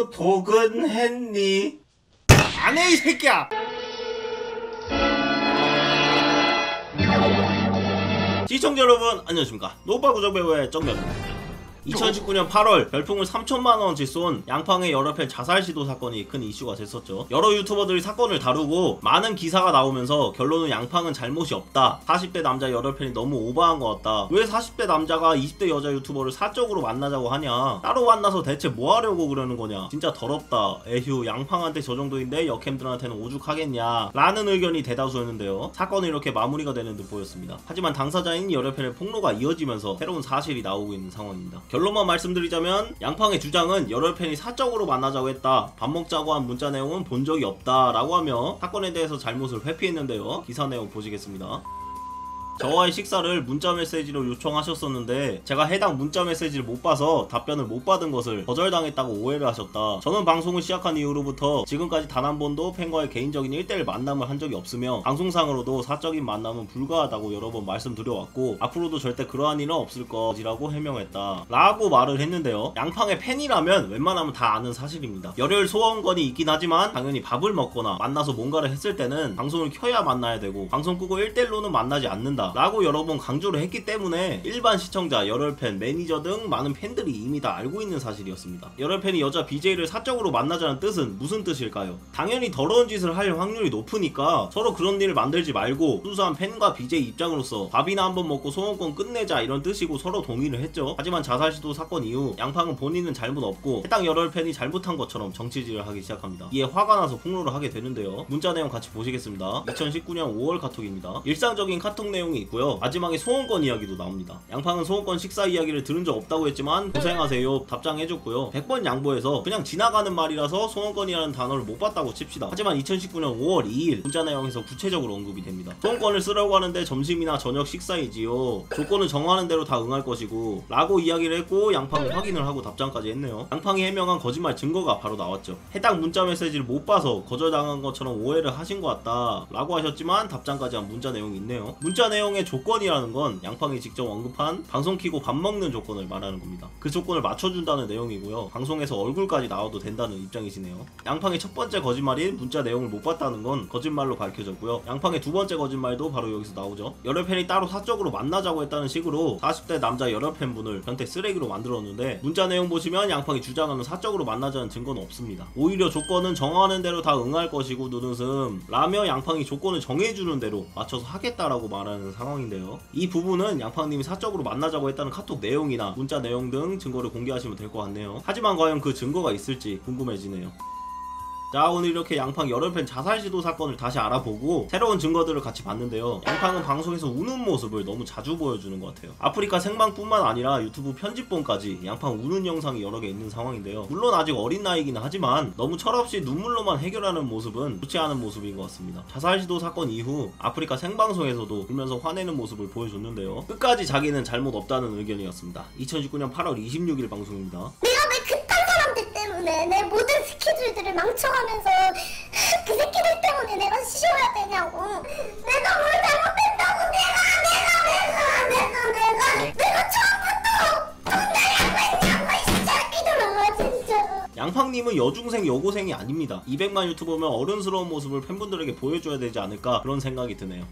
그 복은 했니? 안 해 이 새끼야! 시청자 여러분 안녕하십니까. 노빠구정배우의 정면입니다. 2019년 8월 별풍을 3천만원어치 쏜 양팡의 여러 편 자살 시도 사건이 큰 이슈가 됐었죠. 여러 유튜버들이 사건을 다루고 많은 기사가 나오면서 결론은 양팡은 잘못이 없다, 40대 남자 여러 편이 너무 오버한 것 같다, 왜 40대 남자가 20대 여자 유튜버를 사적으로 만나자고 하냐, 따로 만나서 대체 뭐 하려고 그러는 거냐, 진짜 더럽다, 에휴 양팡한테 저 정도인데 여캠들한테는 오죽하겠냐 라는 의견이 대다수였는데요. 사건은 이렇게 마무리가 되는 듯 보였습니다. 하지만 당사자인 여러 편의 폭로가 이어지면서 새로운 사실이 나오고 있는 상황입니다. 결론만 말씀드리자면 양팡의 주장은 여러 팬이 사적으로 만나자고 했다, 밥 먹자고 한 문자 내용은 본 적이 없다 라고 하며 사건에 대해서 잘못을 회피했는데요. 기사 내용 보시겠습니다. 저와의 식사를 문자 메시지로 요청하셨었는데 제가 해당 문자 메시지를 못 봐서 답변을 못 받은 것을 거절당했다고 오해를 하셨다. 저는 방송을 시작한 이후로부터 지금까지 단 한 번도 팬과의 개인적인 1대1 만남을 한 적이 없으며 방송상으로도 사적인 만남은 불가하다고 여러 번 말씀드려왔고 앞으로도 절대 그러한 일은 없을 것이라고 해명했다 라고 말을 했는데요. 양팡의 팬이라면 웬만하면 다 아는 사실입니다. 열혈 소원권이 있긴 하지만 당연히 밥을 먹거나 만나서 뭔가를 했을 때는 방송을 켜야 만나야 되고 방송 끄고 1대1로는 만나지 않는다 라고 여러 번 강조를 했기 때문에 일반 시청자, 열혈팬, 매니저 등 많은 팬들이 이미 다 알고 있는 사실이었습니다. 열혈팬이 여자 BJ를 사적으로 만나자는 뜻은 무슨 뜻일까요? 당연히 더러운 짓을 할 확률이 높으니까 서로 그런 일을 만들지 말고 순수한 팬과 BJ 입장으로서 밥이나 한번 먹고 소원권 끝내자 이런 뜻이고 서로 동의를 했죠. 하지만 자살 시도 사건 이후 양팡은 본인은 잘못 없고 해당 열혈팬이 잘못한 것처럼 정치질을 하기 시작합니다. 이에 화가 나서 폭로를 하게 되는데요. 문자 내용 같이 보시겠습니다. 2019년 5월 카톡입니다. 일상적인 카톡 내용이 있고요. 마지막에 소원권 이야기도 나옵니다. 양팡은 소원권 식사 이야기를 들은 적 없다고 했지만 고생하세요 답장해줬고요. 100번 양보해서 그냥 지나가는 말이라서 소원권이라는 단어를 못 봤다고 칩시다. 하지만 2019년 5월 2일 문자 내용에서 구체적으로 언급이 됩니다. 소원권을 쓰라고 하는데 점심이나 저녁 식사이지요. 조건은 정하는 대로 다 응할 것이고 라고 이야기를 했고 양팡은 확인을 하고 답장까지 했네요. 양팡이 해명한 거짓말 증거가 바로 나왔죠. 해당 문자 메시지를 못 봐서 거절당한 것처럼 오해를 하신 것 같다 라고 하셨지만 답장까지 한 문자 내용이 있네요. 문자 내용의 조건이라는 건 양팡이 직접 언급한 방송 키고 밥 먹는 조건을 말하는 겁니다. 그 조건을 맞춰준다는 내용이고요. 방송에서 얼굴까지 나와도 된다는 입장이시네요. 양팡의 첫 번째 거짓말인 문자 내용을 못 봤다는 건 거짓말로 밝혀졌고요. 양팡의 두 번째 거짓말도 바로 여기서 나오죠. 여러 팬이 따로 사적으로 만나자고 했다는 식으로 40대 남자 여러 팬분을 변태 쓰레기로 만들었는데 문자 내용 보시면 양팡이 주장하는 사적으로 만나자는 증거는 없습니다. 오히려 조건은 정하는 대로 다 응할 것이고 눈웃음 라며 양팡이 조건을 정해주는 대로 맞춰서 하겠다라고 말하는 상황인데요. 이 부분은 양팡님이 사적으로 만나자고 했다는 카톡 내용이나 문자 내용 등 증거를 공개하시면 될 것 같네요. 하지만 과연 그 증거가 있을지 궁금해지네요. 자, 오늘 이렇게 양팡 여러팬 자살 시도 사건을 다시 알아보고 새로운 증거들을 같이 봤는데요. 양팡은 방송에서 우는 모습을 너무 자주 보여주는 것 같아요. 아프리카 생방뿐만 아니라 유튜브 편집본까지 양팡 우는 영상이 여러 개 있는 상황인데요. 물론 아직 어린 나이긴 하지만 너무 철없이 눈물로만 해결하는 모습은 좋지 않은 모습인 것 같습니다. 자살 시도 사건 이후 아프리카 생방송에서도 울면서 화내는 모습을 보여줬는데요. 끝까지 자기는 잘못 없다는 의견이었습니다. 2019년 8월 26일 방송입니다. 내가 왜 그딴 사람들 때문에 내 모든 스케줄들을 망쳐가면서 그 새끼들 때문에 내가 쉬어야 되냐고. 내가 뭘 잘못했다고. 내가 처음부터 돈 내라고 했냐고 이 새끼들아 진짜. 양팡님은 여중생 여고생이 아닙니다. 200만 유튜버면 어른스러운 모습을 팬분들에게 보여줘야 되지 않을까 그런 생각이 드네요.